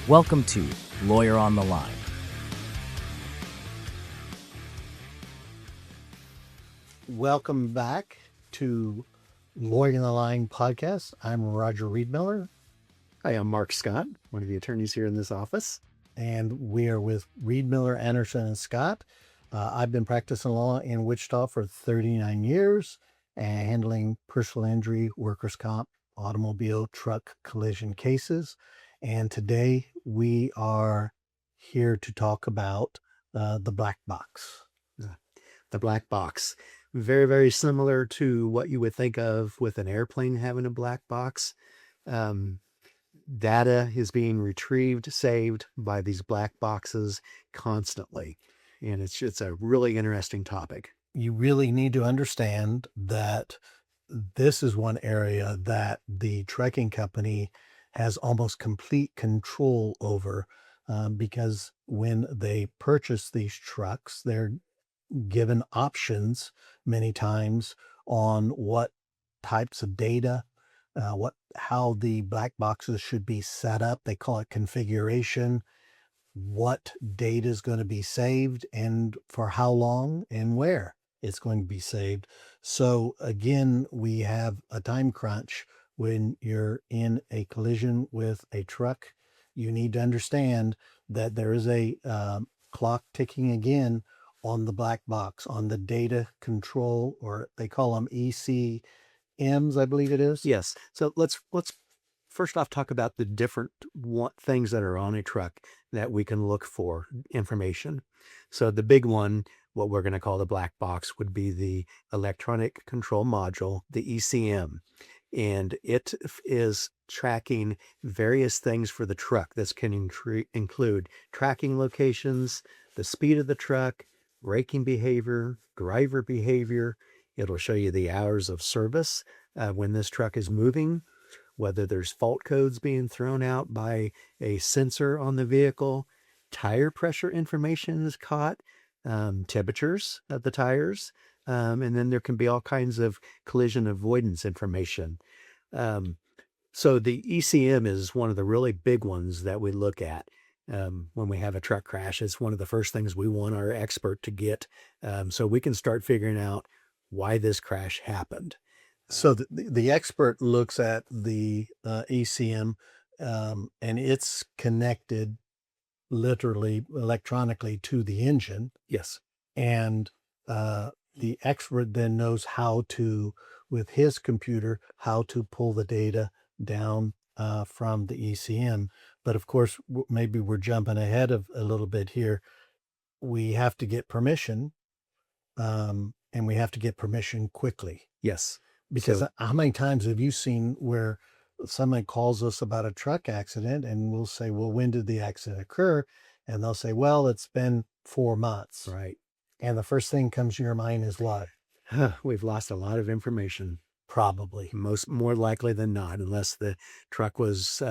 Welcome to Lawyer on the Line. Welcome back to Lawyer on the Line podcast. I'm Roger Riedmiller. Hi, I'm Mark Scott, one of the attorneys here in this office. And we are with Riedmiller, Anderson, and Scott. I've been practicing law in Wichita for 39 years and handling personal injury, workers' comp, automobile, truck collision cases. And today we are here to talk about the black box. The black box. Very, very similar to what you would think of with an airplane having a black box. Data is being retrieved, saved by these black boxes constantly. And it's a really interesting topic. You really need to understand that this is one area that the trucking company has almost complete control over because when they purchase these trucks, they're given options many times on what types of data, how the black boxes should be set up. They call it configuration, what data is going to be saved and for how long and where it's going to be saved. So again, we have a time crunch. When you're in a collision with a truck, you need to understand that there is a clock ticking again on the black box, on the data control, or they call them ECMs, I believe it is. Yes. So let's first off talk about the different things that are on a truck that we can look for information. So the big one, what we're going to call the black box, would be the electronic control module, the ECM. And it is tracking various things for the truck. This can include tracking locations, the speed of the truck, braking behavior, driver behavior. It'll show you the hours of service when this truck is moving, whether there's fault codes being thrown out by a sensor on the vehicle, tire pressure information is caught, temperatures of the tires, and then there can be all kinds of collision avoidance information. So the ECM is one of the really big ones that we look at. When we have a truck crash, it's one of the first things we want our expert to get so we can start figuring out why this crash happened. So the expert looks at the ECM and it's connected literally electronically to the engine. Yes. And the expert then knows how to, with his computer, how to pull the data down from the ECM. But of course, maybe we're jumping ahead of a little bit here. We have to get permission and we have to get permission quickly. Yes. Because how many times have you seen where somebody calls us about a truck accident and we'll say, well, when did the accident occur? And they'll say, well, it's been 4 months. Right. And the first thing comes to your mind is what? We've lost a lot of information. Probably. More likely than not, unless the truck was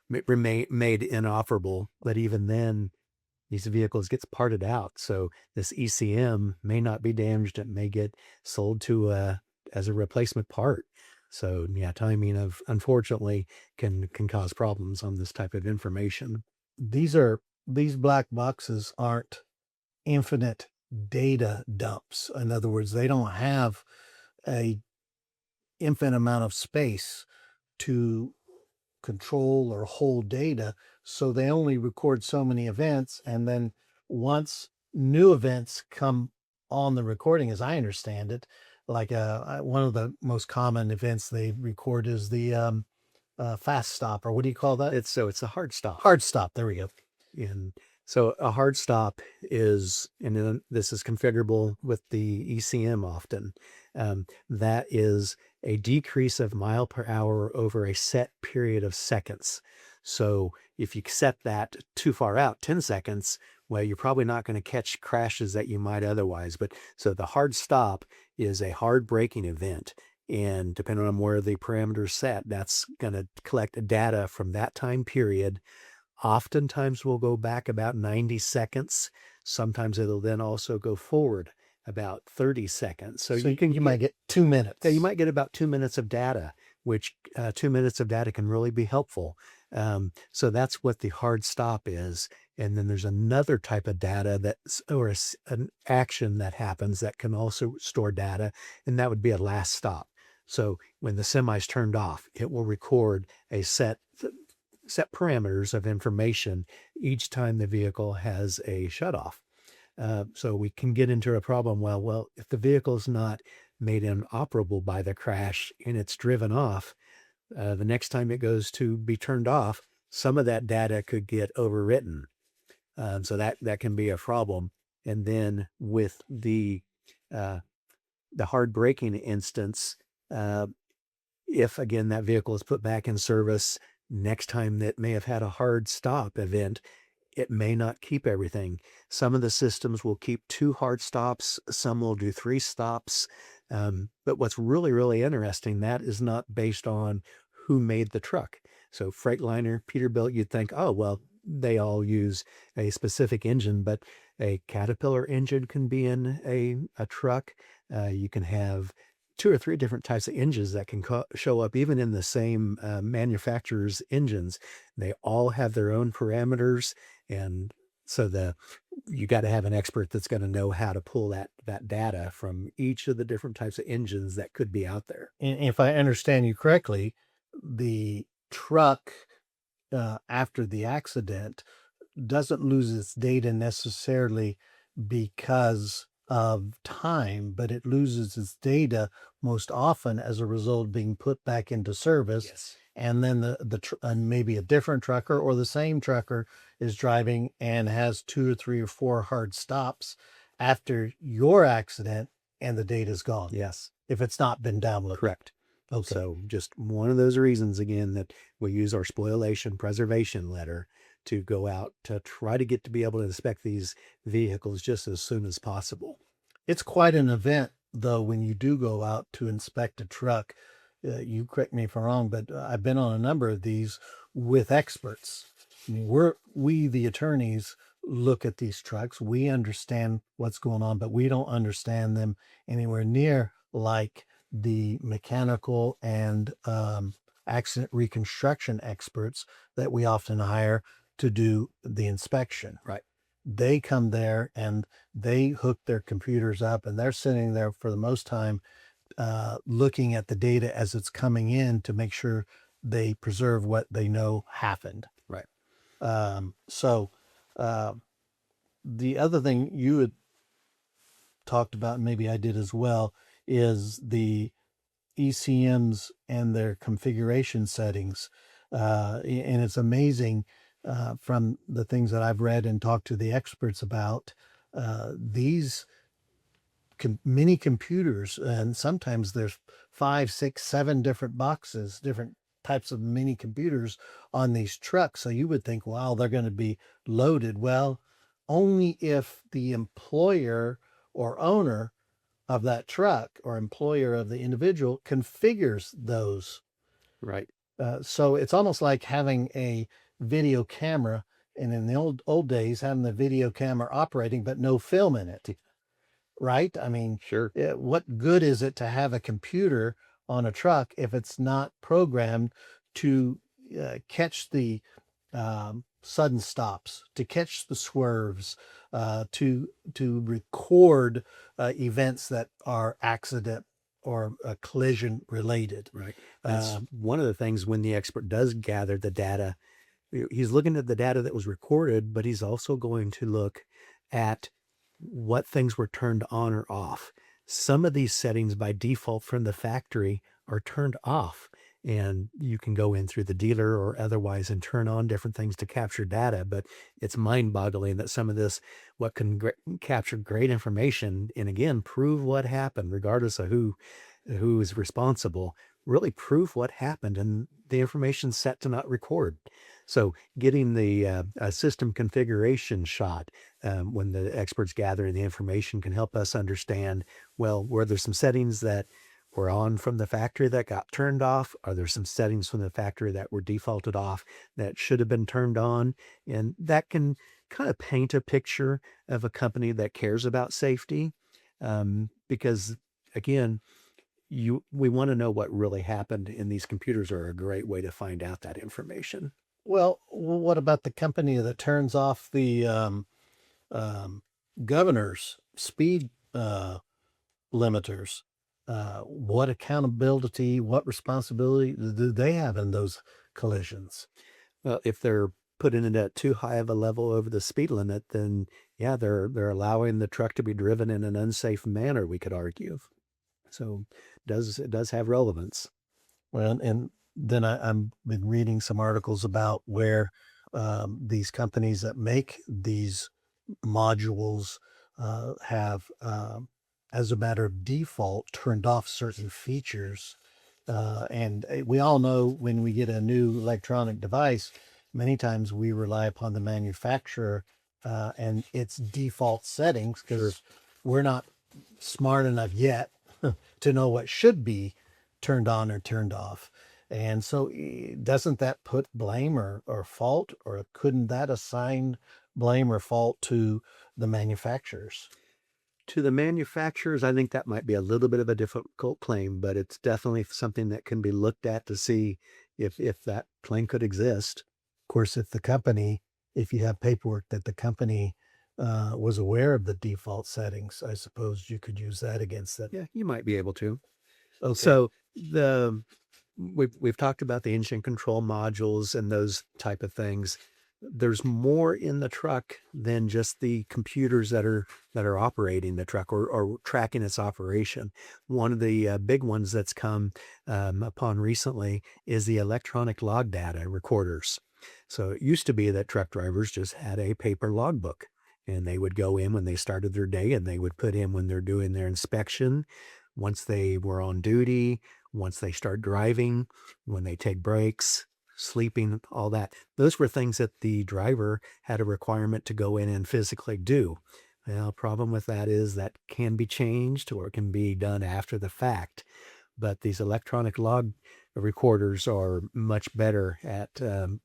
made inoperable. But even then, these vehicles gets parted out. So this ECM may not be damaged. It may get sold to as a replacement part. So yeah, timing of unfortunately can cause problems on this type of information. These black boxes aren't infinite data dumps. In other words, they don't have a infinite amount of space to control or hold data. So they only record so many events. And then once new events come on the recording, as I understand it, like one of the most common events they record is the fast stop, or what do you call that? It's a hard stop. Hard stop. There we go. And so a hard stop is, and then this is configurable with the ECM often, that is a decrease of mile per hour over a set period of seconds. So if you set that too far out, 10 seconds, well, you're probably not going to catch crashes that you might otherwise. But so the hard stop is a hard braking event. And depending on where the parameters set, that's going to collect data from that time period. Oftentimes we'll go back about 90 seconds. Sometimes it'll then also go forward about 30 seconds. So you might get 2 minutes. Yeah, you might get about 2 minutes of data, which 2 minutes of data can really be helpful. So that's what the hard stop is. And then there's another type of data that's, or an action that happens that can also store data, and that would be a last stop. So when the semi's turned off, it will record a set parameters of information each time the vehicle has a shutoff. So we can get into a problem. Well, if the vehicle is not made inoperable by the crash and it's driven off, the next time it goes to be turned off, some of that data could get overwritten. So that can be a problem. And then with the hard braking instance, if again that vehicle is put back in service, next time that may have had a hard stop event, it may not keep everything. Some of the systems will keep 2 hard stops, some will do 3 stops. But what's really, really interesting, that is not based on who made the truck. So Freightliner, Peterbilt, you'd think, oh, well, they all use a specific engine, but a Caterpillar engine can be in a truck. You can have 2 or 3 different types of engines that can show up even in the same manufacturer's engines. They all have their own parameters, and so you got to have an expert that's going to know how to pull that data from each of the different types of engines that could be out there. And if I understand you correctly, the truck after the accident doesn't lose its data necessarily because of time, but it loses its data most often as a result of being put back into service. Yes. And then and maybe a different trucker or the same trucker is driving and has 2 or 3 or 4 hard stops after your accident, and the data's gone. Yes. If it's not been downloaded. Correct. Okay. So just one of those reasons, again, that we use our spoliation preservation letter to go out to try to get to be able to inspect these vehicles just as soon as possible. It's quite an event, though, when you do go out to inspect a truck. You correct me if I'm wrong, but I've been on a number of these with experts. I mean, we, the attorneys, look at these trucks. We understand what's going on, but we don't understand them anywhere near like the mechanical and accident reconstruction experts that we often hire to do the inspection. Right. They come there and they hook their computers up, and they're sitting there for the most time looking at the data as it's coming in to make sure they preserve what they know happened. Right. So the other thing you had talked about, and maybe I did as well, is the ECMs and their configuration settings. And it's amazing from the things that I've read and talked to the experts about, these mini computers, and sometimes there's 5, 6, 7 different boxes, different types of mini computers on these trucks. So you would think, wow, they're going to be loaded. Well, only if the employer or owner of that truck or employer of the individual configures those. Right. So it's almost like having a video camera, and in the old days, having the video camera operating, but no film in it. Right? I mean, Sure. what good is it to have a computer on a truck if it's not programmed to catch the sudden stops, to catch the swerves, to record events that are accident or collision related. Right. That's one of the things when the expert does gather the data. He's looking at the data that was recorded, but he's also going to look at what things were turned on or off. Some of these settings by default from the factory are turned off, and you can go in through the dealer or otherwise and turn on different things to capture data. But it's mind-boggling that some of this, what can capture great information, and again, prove what happened, regardless of who is responsible, really prove what happened, and the information set to not record. So getting the system configuration shot when the experts gathering the information can help us understand, well, were there some settings that were on from the factory that got turned off? Are there some settings from the factory that were defaulted off that should have been turned on? And that can kind of paint a picture of a company that cares about safety, because again, we want to know what really happened, and these computers are a great way to find out that information. Well, what about the company that turns off the um, governor's speed limiters? What accountability, what responsibility do they have in those collisions? Well, if they're putting it at too high of a level over the speed limit, then yeah, they're allowing the truck to be driven in an unsafe manner, we could argue. So it does have relevance. Well, and then I'm been reading some articles about where these companies that make these modules have, as a matter of default, turned off certain features. And we all know when we get a new electronic device, many times we rely upon the manufacturer and its default settings because we're not smart enough yet to know what should be turned on or turned off. And so, doesn't that put blame or fault, or couldn't that assign blame or fault to the manufacturers? To the manufacturers, I think that might be a little bit of a difficult claim, but it's definitely something that can be looked at to see if that claim could exist. Of course, if you have paperwork that the company was aware of the default settings, I suppose you could use that against it. Yeah, you might be able to. Okay. So the we've talked about the engine control modules and those type of things. There's more in the truck than just the computers that are operating the truck or tracking its operation. One of the big ones that's come upon recently is the electronic log data recorders. So it used to be that truck drivers just had a paper logbook, and they would go in when they started their day, and they would put in when they're doing their inspection, once they were on duty, once they start driving, when they take breaks, sleeping, all that. Those were things that the driver had a requirement to go in and physically do. Well, problem with that is that can be changed or it can be done after the fact. But these electronic log recorders are much better at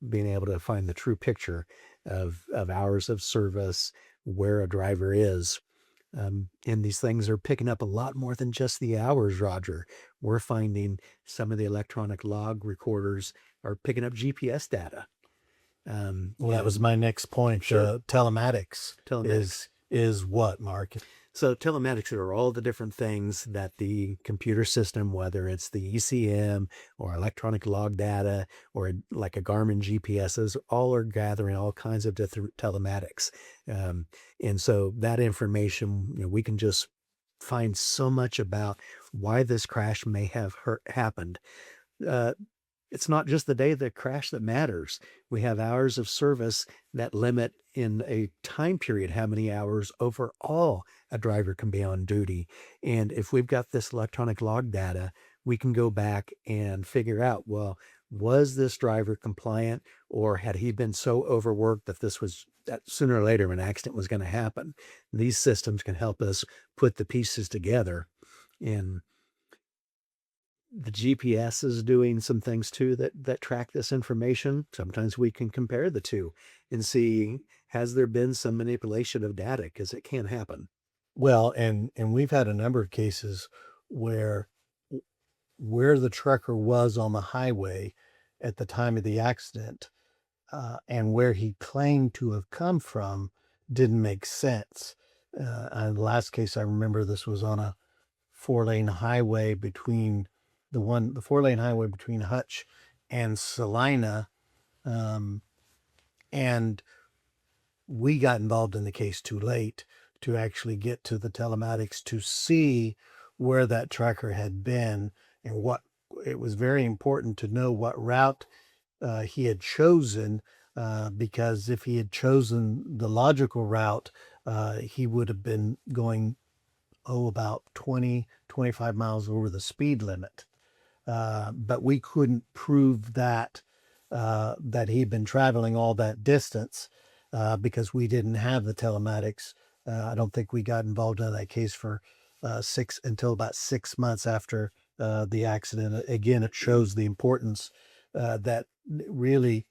being able to find the true picture of hours of service, where a driver is. And these things are picking up a lot more than just the hours, Roger. We're finding some of the electronic log recorders are picking up GPS data. Well, that was my next point. Sure. Telematics Telematics. is what, Mark? So telematics are all the different things that the computer system, whether it's the ECM or electronic log data or like a Garmin GPSs, all are gathering all kinds of different telematics. And so that information, we can just find so much about why this crash may have happened. Uh, it's not just the day of the crash that matters. We have hours of service that limit in a time period how many hours overall a driver can be on duty. And if we've got this electronic log data, we can go back and figure out, well, was this driver compliant, or had he been so overworked that sooner or later an accident was going to happen? These systems can help us put the pieces together. And the GPS is doing some things too that track this information. Sometimes we can compare the two and see, has there been some manipulation of data, because it can happen. Well, and we've had a number of cases where where the trucker was on the highway at the time of the accident and where he claimed to have come from didn't make sense. And the last case I remember, this was on a four-lane highway between the four-lane highway between Hutch and Salina, um, and we got involved in the case too late to actually get to the telematics to see where that trucker had been and what it was very important to know what route he had chosen, because if he had chosen the logical route, he would have been going, about 20-25 miles over the speed limit. But we couldn't prove that he'd been traveling all that distance because we didn't have the telematics. I don't think we got involved in that case for until about 6 months after the accident. Again, it shows the importance that really,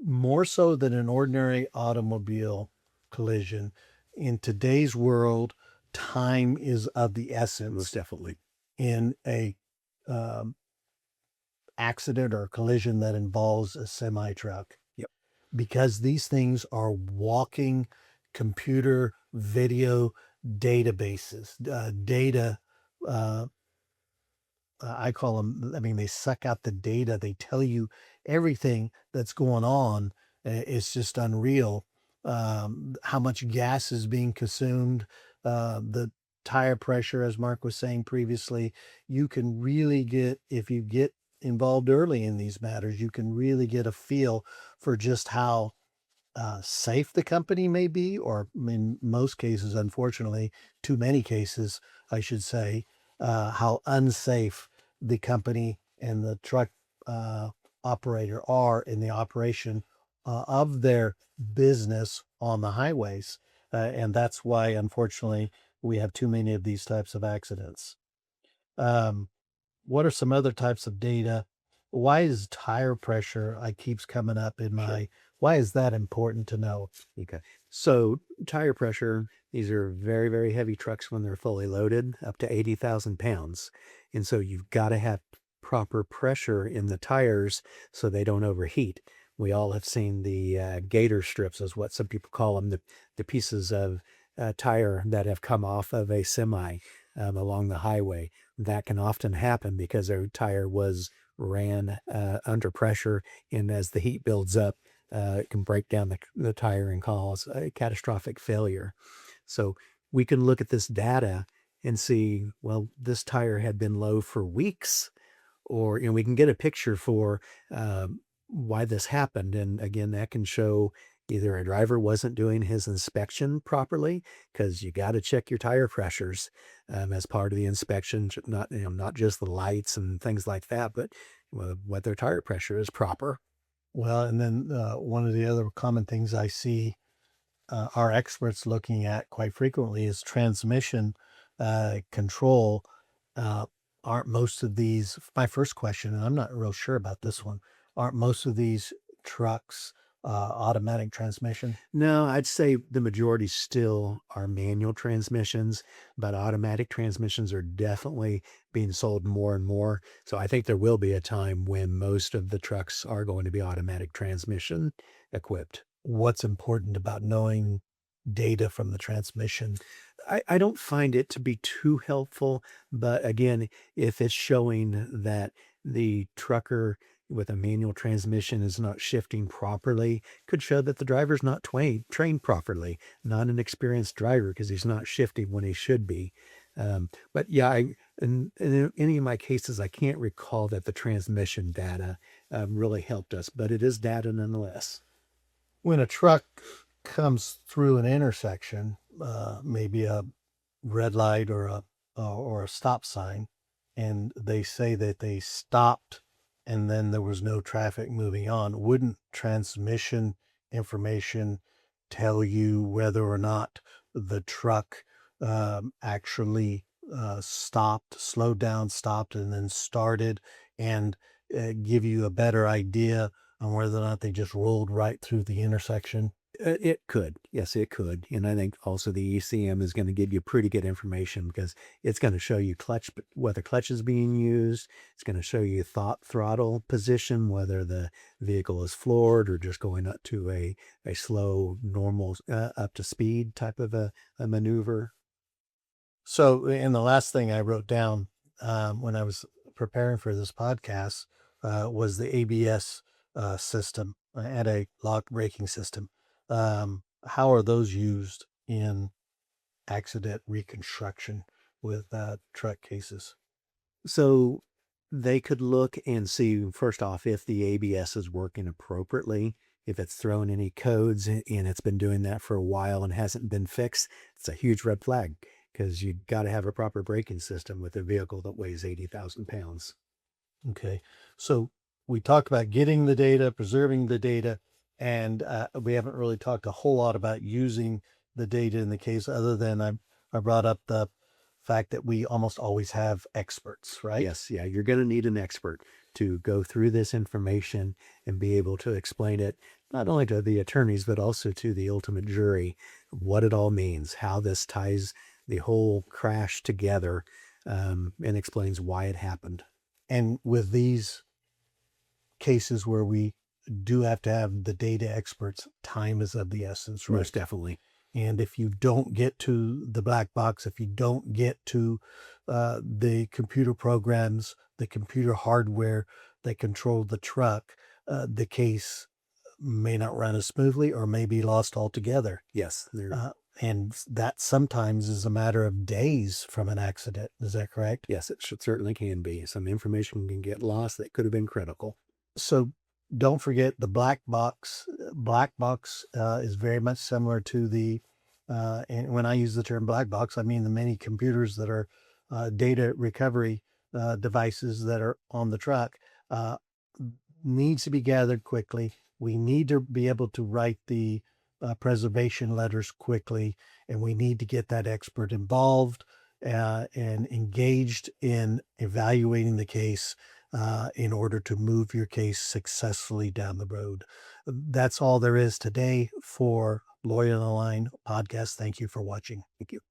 more so than an ordinary automobile collision, in today's world, time is of the essence. Most definitely. In a um, accident or collision that involves a semi truck. Yep. because these things are walking computer video databases, data. Uh, I call them, I mean, they suck out the data. They tell you everything that's going on. It's just unreal. How much gas is being consumed, the tire pressure, as Mark was saying previously. You can really get, if you get involved early in these matters, you can really get a feel for just how safe the company may be, or in most cases, unfortunately, too many cases, I should say, how unsafe the company and the truck uh, operator are in the operation of their business on the highways. And that's why, unfortunately, we have too many of these types of accidents. Um, what are some other types of data? Why is tire pressure, I keeps coming up in Sure. my, why is that important to know? Okay. So tire pressure, these are very, very heavy trucks when they're fully loaded, up to 80,000 pounds. And so you've got to have proper pressure in the tires so they don't overheat. We all have seen the gator strips, is what some people call them, the pieces of tire that have come off of a semi along the highway. That can often happen because their tire was ran under pressure, and as the heat builds up, it can break down the tire and cause a catastrophic failure. So we can look at this data and see, well, this tire had been low for weeks, or we can get a picture for why this happened. And again, that can show either a driver wasn't doing his inspection properly, because you got to check your tire pressures as part of the inspection, not just the lights and things like that, but whether tire pressure is proper. Well, and then one of the other common things I see our experts looking at quite frequently is transmission control. Uh, aren't most of these, my first question, and I'm not real sure about this one, aren't most of these trucks automatic transmission? No, I'd say the majority still are manual transmissions, but automatic transmissions are definitely being sold more and more. So I think there will be a time when most of the trucks are going to be automatic transmission equipped. What's important about knowing data from the transmission? I don't find it to be too helpful, but again, if it's showing that the trucker with a manual transmission is not shifting properly, could show that the driver's not trained properly, not an experienced driver because he's not shifting when he should be. But yeah, in any of my cases, I can't recall that the transmission data really helped us, but it is data nonetheless. When a truck comes through an intersection, maybe a red light or a stop sign, and they say that they stopped and then there was no traffic moving on, wouldn't transmission information tell you whether or not the truck actually stopped, slowed down, stopped, and then started, and give you a better idea on whether or not they just rolled right through the intersection? It could. Yes, it could. And I think also the ECM is going to give you pretty good information because it's going to show you whether clutch is being used. It's going to show you throttle position, whether the vehicle is floored or just going up to a slow, normal, up to speed type of a maneuver. So, and the last thing I wrote down when I was preparing for this podcast was the ABS system, anti-lock braking system. How are those used in accident reconstruction with truck cases? So they could look and see, first off, if the ABS is working appropriately. If it's thrown any codes and it's been doing that for a while and hasn't been fixed, it's a huge red flag because you got to have a proper braking system with a vehicle that weighs 80,000 pounds. Okay. So we talked about getting the data, preserving the data, and we haven't really talked a whole lot about using the data in the case, other than I brought up the fact that we almost always have experts, right? Yes, yeah, you're going to need an expert to go through this information and be able to explain it not only to the attorneys, but also to the ultimate jury, what it all means, how this ties the whole crash together, and explains why it happened. And with these cases where we do have to have the data experts. Time is of the essence, right? Most definitely. And if you don't get to the black box, if you don't get to the computer programs, the computer hardware that control the truck, the case may not run as smoothly or may be lost altogether. Yes. And that sometimes is a matter of days from an accident. Is that correct? Yes, it certainly can be. Some information can get lost that could have been critical. So don't forget the black box. Black box is very much similar to the, and when I use the term black box, I mean the many computers that are data recovery devices that are on the truck. Needs to be gathered quickly. We need to be able to write the preservation letters quickly, and we need to get that expert involved and engaged in evaluating the case in order to move your case successfully down the road. That's all there is today for Lawyer on the Line podcast. Thank you for watching. Thank you.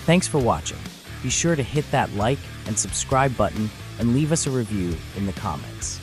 Thanks for watching. Be sure to hit that like and subscribe button and leave us a review in the comments.